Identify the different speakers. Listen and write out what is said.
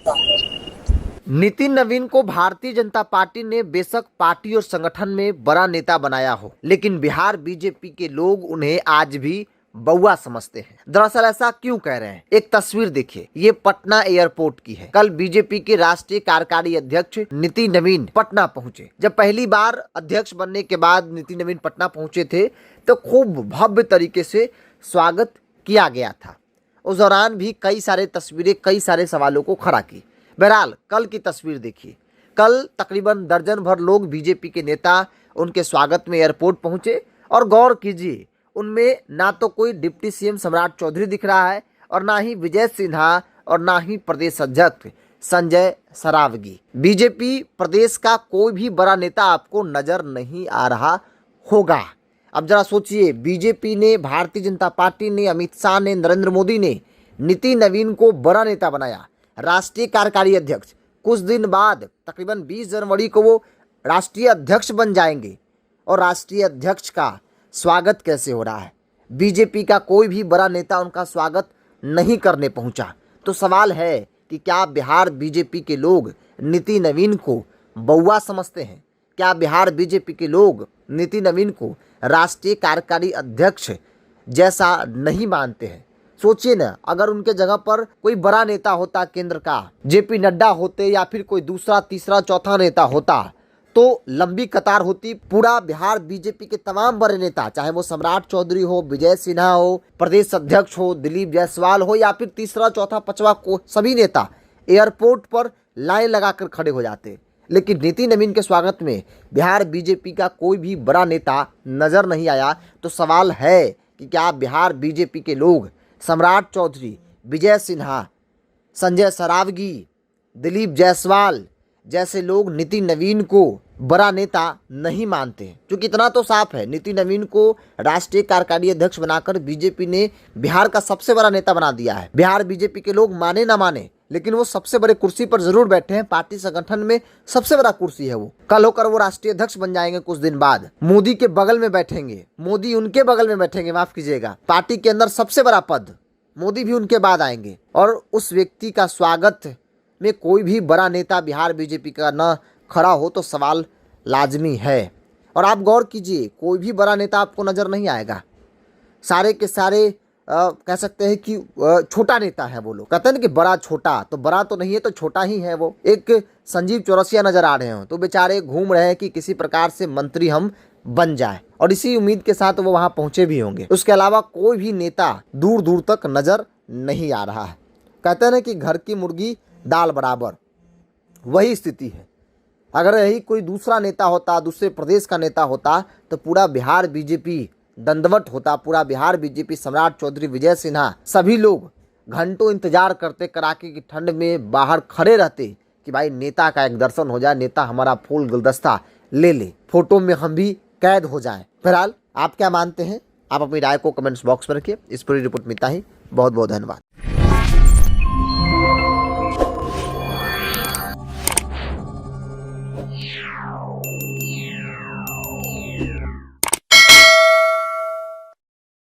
Speaker 1: नितिन नवीन को भारतीय जनता पार्टी ने बेशक पार्टी और संगठन में बड़ा नेता बनाया हो, लेकिन बिहार बीजेपी के लोग उन्हें आज भी बउआ समझते हैं। दरअसल ऐसा क्यों कह रहे हैं, एक तस्वीर देखिए, ये पटना एयरपोर्ट की है। कल बीजेपी के राष्ट्रीय कार्यकारी अध्यक्ष नितिन नवीन पटना पहुंचे। जब पहली बार अध्यक्ष बनने के बाद नितिन नवीन पटना पहुंचे थे तो खूब भव्य तरीके से स्वागत किया गया था। उस दौरान भी कई सारे तस्वीरें कई सारे सवालों को खड़ा की। बहरहाल कल की तस्वीर देखिए, कल तकरीबन दर्जन भर लोग बीजेपी के नेता उनके स्वागत में एयरपोर्ट पहुंचे और गौर कीजिए, उनमें ना तो कोई डिप्टी सीएम सम्राट चौधरी दिख रहा है और ना ही विजय सिन्हा और ना ही प्रदेश अध्यक्ष संजय सरावगी। बीजेपी प्रदेश का कोई भी बड़ा नेता आपको नजर नहीं आ रहा होगा। अब जरा सोचिए, बीजेपी ने, भारतीय जनता पार्टी ने, अमित शाह ने, नरेंद्र मोदी ने नितिन नवीन को बड़ा नेता बनाया, राष्ट्रीय कार्यकारी अध्यक्ष। कुछ दिन बाद तकरीबन 20 जनवरी को वो राष्ट्रीय अध्यक्ष बन जाएंगे और राष्ट्रीय अध्यक्ष का स्वागत कैसे हो रहा है? बीजेपी का कोई भी बड़ा नेता उनका स्वागत नहीं करने पहुंचा। तो सवाल है कि क्या बिहार बीजेपी के लोग नितिन नवीन को बउआ समझते हैं? क्या बिहार बीजेपी के लोग नितिन नवीन को राष्ट्रीय कार्यकारी अध्यक्ष जैसा नहीं मानते हैं? सोचिए ना, अगर उनके जगह पर कोई बड़ा नेता होता, केंद्र का जेपी नड्डा होते या फिर कोई दूसरा तीसरा चौथा नेता होता तो लंबी कतार होती। पूरा बिहार बीजेपी के तमाम बड़े नेता, चाहे वो सम्राट चौधरी हो, विजय सिन्हा हो, प्रदेश अध्यक्ष हो, दिलीप जायसवाल हो या फिर तीसरा चौथा पांचवा को, सभी नेता एयरपोर्ट पर लाइन लगाकर खड़े हो जाते। लेकिन नितिन नवीन के स्वागत में बिहार बीजेपी का कोई भी बड़ा नेता नजर नहीं आया। तो सवाल है कि क्या बिहार बीजेपी के लोग सम्राट चौधरी, विजय सिन्हा, संजय सरावगी, दिलीप जायसवाल जैसे लोग नितिन नवीन को बड़ा नेता नहीं मानते हैं? क्योंकि इतना तो साफ है, नितिन नवीन को राष्ट्रीय कार्यकारी अध्यक्ष बनाकर बीजेपी ने बिहार का सबसे बड़ा नेता बना दिया है। बिहार बीजेपी के लोग माने ना माने, लेकिन वो सबसे बड़े कुर्सी पर जरूर बैठे हैं। पार्टी संगठन में सबसे बड़ा कुर्सी है वो। कल होकर वो राष्ट्रीय अध्यक्ष बन जाएंगे। कुछ दिन बाद मोदी के बगल में बैठेंगे, मोदी उनके बगल में बैठेंगे, माफ कीजिएगा। पार्टी के अंदर सबसे बड़ा पद, मोदी भी उनके बाद आएंगे और उस व्यक्ति का स्वागत में कोई भी बड़ा नेता बिहार बीजेपी का न खड़ा हो तो सवाल लाजमी है। और आप गौर कीजिए, कोई भी बड़ा नेता आपको नजर नहीं आएगा। सारे के सारे कह सकते हैं कि छोटा नेता है वो लोग। कहते हैं कि बड़ा छोटा, तो बड़ा तो नहीं है तो छोटा ही है वो। एक संजीव चौरसिया नजर आ रहे हो तो बेचारे घूम रहे हैं कि किसी प्रकार से मंत्री हम बन जाए, और इसी उम्मीद के साथ वो वहां पहुंचे भी होंगे। उसके अलावा कोई भी नेता दूर दूर तक नजर नहीं आ रहा है। कहते हैं कि घर की मुर्गी दाल बराबर, वही स्थिति है। अगर यही कोई दूसरा नेता होता, दूसरे प्रदेश का नेता होता तो पूरा बिहार बीजेपी दंडवत होता। पूरा बिहार बीजेपी, सम्राट चौधरी, विजय सिन्हा, सभी लोग घंटों इंतजार करते, कड़ाके की ठंड में बाहर खड़े रहते कि भाई नेता का एक दर्शन हो जाए, नेता हमारा फूल गुलदस्ता ले ले, फोटो में हम भी कैद हो जाएं। फिलहाल आप क्या मानते हैं? आप अपनी राय को कमेंट्स बॉक्स में रखिए। इस पूरी रिपोर्ट में इतना ही। बहुत बहुत धन्यवाद।